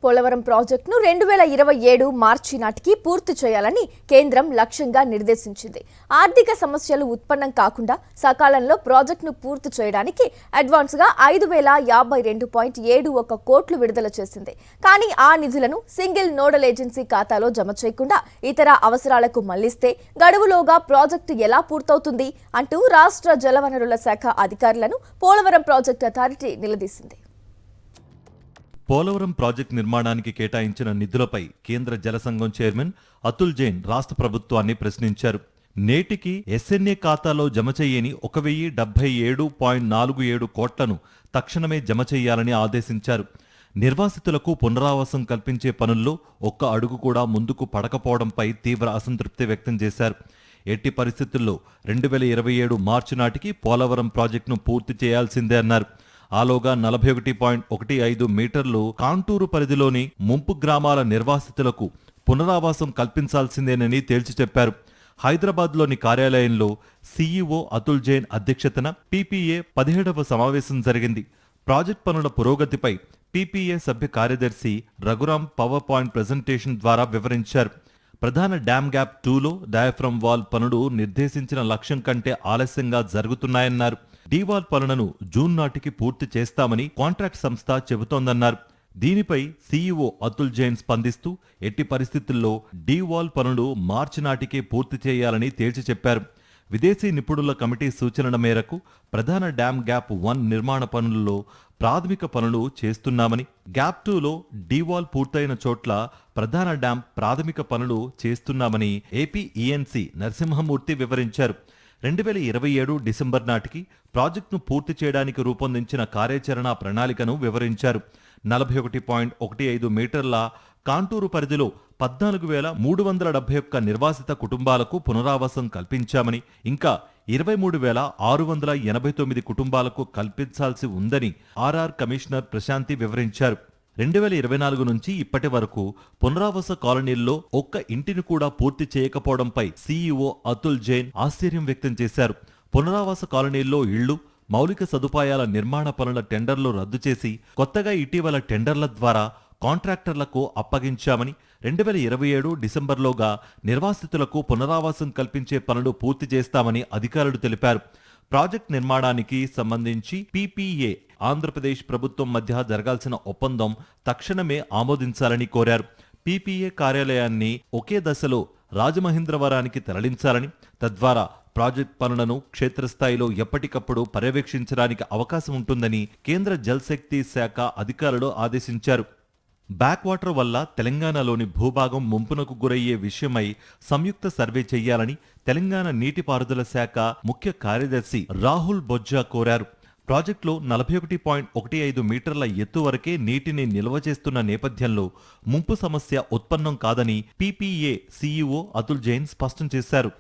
పోలవరం ప్రాజెక్టును 2027 మార్చి నాటికి పూర్తి చేయాలని కేంద్రం లక్ష్యంగా నిర్దేశించింది. ఆర్థిక సమస్యలు ఉత్పన్నం కాకుండా సకాలంలో ప్రాజెక్టును పూర్తి చేయడానికి అడ్వాన్స్ గా 5052.71 కోట్లు విడుదల చేసింది. కానీ ఆ నిధులను సింగిల్ నోడల్ ఏజెన్సీ ఖాతాలో జమ చేయకుండా ఇతర అవసరాలకు మళ్లిస్తే గడువులోగా ప్రాజెక్టు ఎలా పూర్తవుతుంది అంటూ రాష్ట్ర జలవనరుల శాఖ అధికారులను పోలవరం ప్రాజెక్టు అథారిటీ నిలదీసింది. పోలవరం ప్రాజెక్టు నిర్మాణానికి కేటాయించిన నిధులపై కేంద్ర జల సంఘం చైర్మన్ అతుల్ జైన్ రాష్ట్ర ప్రభుత్వాన్ని ప్రశ్నించారు. నేటికి ఎస్ఎన్ఏ ఖాతాలో జమ చేయని 1077.47 కోట్లను తక్షణమే జమ చేయాలని ఆదేశించారు. నిర్వాసితులకు పునరావాసం కల్పించే పనుల్లో ఒక్క అడుగు కూడా ముందుకు పడకపోవడంపై తీవ్ర అసంతృప్తి వ్యక్తం చేశారు. ఎట్టి పరిస్థితుల్లో 2027 మార్చి నాటికి పోలవరం ప్రాజెక్టును పూర్తి చేయాల్సిందే అన్నారు. ఆలోగా 41.15 మీటర్లు కాంటూరు పరిధిలోని ముంపు గ్రామాల నిర్వాసితులకు పునరావాసం కల్పించాల్సిందేనని తేల్చి చెప్పారు. హైదరాబాద్లోని కార్యాలయంలో సీఈఓ అతుల్ జైన్ అధ్యక్షతన పీపీఏ 17వ సమావేశం జరిగింది. ప్రాజెక్ట్ పనుల పురోగతిపై పీపీఏ సభ్య కార్యదర్శి రఘురాం పవర్ పాయింట్ ప్రెజెంటేషన్ ద్వారా వివరించారు. ప్రధాన డ్యామ్ గ్యాప్ 2లో డయాఫ్రమ్ వాల్ పనులు నిర్దేశించిన లక్ష్యం కంటే ఆలస్యంగా జరుగుతున్నాయన్నారు. డీవాల్ పనులను జూన్ నాటికి పూర్తి చేస్తామని కాంట్రాక్ట్ సంస్థ చెబుతోందన్నారు. దీనిపై సీఈఓ అతుల్ జైన్ స్పందిస్తూ ఎట్టి పరిస్థితుల్లో డీవాల్ పనులు మార్చి నాటికే పూర్తి చేయాలని తేల్చి చెప్పారు. విదేశీ నిపుణుల కమిటీ సూచనల మేరకు ప్రధాన డ్యామ్ గ్యాప్ 1 నిర్మాణ పనుల్లో ప్రాథమిక పనులు చేస్తున్నామని, గ్యాప్ 2లో డీవాల్ పూర్తయిన చోట్ల ప్రధాన డ్యాం ప్రాథమిక పనులు చేస్తున్నామని ఏపీ ఈఎన్సీ నరసింహమూర్తి వివరించారు. 2027 డిసెంబర్ నాటికి ప్రాజెక్టును పూర్తి చేయడానికి రూపొందించిన కార్యాచరణ ప్రణాళికను వివరించారు. 41.15 మీటర్ల కాంటూరు పరిధిలో 14,371 నిర్వాసిత కుటుంబాలకు పునరావాసం కల్పించామని, ఇంకా 23,689 కుటుంబాలకు కల్పించాల్సి ఉందని ఆర్ఆర్ కమిషనర్ ప్రశాంతి వివరించారు. 2024 నుంచి ఇప్పటి వరకు పునరావాస కాలనీల్లో ఒక్క ఇంటిని కూడా పూర్తి చేయకపోవడంపై సీఈఓ అతుల్ జైన్ ఆశ్చర్యం వ్యక్తం చేశారు. పునరావాస కాలనీల్లో ఇళ్లు, మౌలిక సదుపాయాల నిర్మాణ పనుల టెండర్లు రద్దు చేసి కొత్తగా ఇటీవల టెండర్ల ద్వారా కాంట్రాక్టర్లకు అప్పగించామని, 2027 డిసెంబర్లోగా నిర్వాసితులకు పునరావాసం కల్పించే పనులు పూర్తి చేస్తామని అధికారులు తెలిపారు. ప్రాజెక్ట్ నిర్మాణానికి సంబంధించి పీపీఏ, ఆంధ్రప్రదేశ్ ప్రభుత్వం మధ్య జరగాల్సిన ఒప్పందం తక్షణమే ఆమోదించాలని కోరారు. పీపీఏ కార్యాలయాన్ని ఒకే దశలో రాజమహేంద్రవరానికి తరలించాలని, తద్వారా ప్రాజెక్ట్ పనులను క్షేత్రస్థాయిలో ఎప్పటికప్పుడు పర్యవేక్షించడానికి అవకాశం ఉంటుందని కేంద్ర జల్శక్తి శాఖ అధికారులు ఆదేశించారు. బ్యాక్ వాటర్ వల్ల తెలంగాణలోని భూభాగం ముంపునకు గురయ్యే విషయమై సంయుక్త సర్వే చేయాలని తెలంగాణ నీటిపారుదల శాఖ ముఖ్య కార్యదర్శి రాహుల్ బొజ్జా కోరారు. ప్రాజెక్టులో 41.15 మీటర్ల ఎత్తు వరకే నీటిని నిల్వ చేస్తున్న నేపథ్యంలో ముంపు సమస్య ఉత్పన్నం కాదని పీపీఏ సీఈఓ అతుల్ జైన్ స్పష్టం చేశారు.